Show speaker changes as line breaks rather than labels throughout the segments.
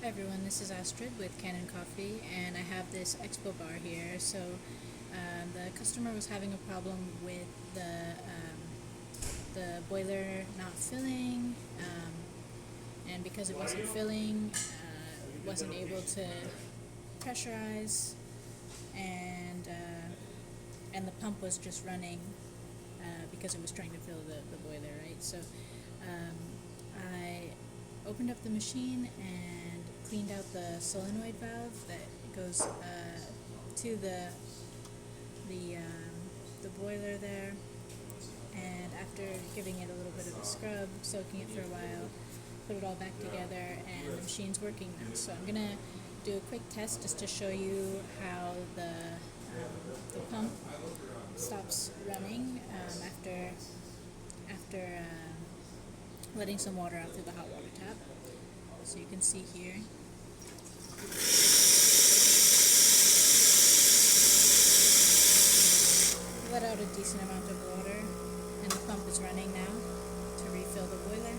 Hi everyone, this is Astrid with Kanen Coffee, and I have this Expobar here. So the customer was having a problem with the boiler not filling, and because it wasn't filling, wasn't able to pressurize, and the pump was just running because it was trying to fill the boiler, right? So I opened up the machine and cleaned out the solenoid valve that goes to the boiler there, and after giving it a little bit of a scrub, soaking it for a while, put it all back together, and the machine's working now. So I'm gonna do a quick test just to show you how the pump stops running after letting some water out through the hot water tap. So you can see here. Let out a decent amount of water, and the pump is running now to refill the boiler.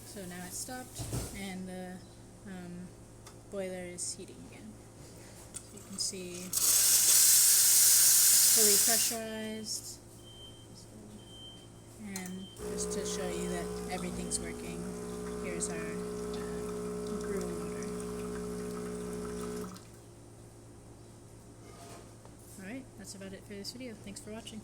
So now it's stopped, and the boiler is heating again. So you can see fully pressurized. And just to show you that everything's working, here's our brew water. Alright, that's about it for this video. Thanks for watching.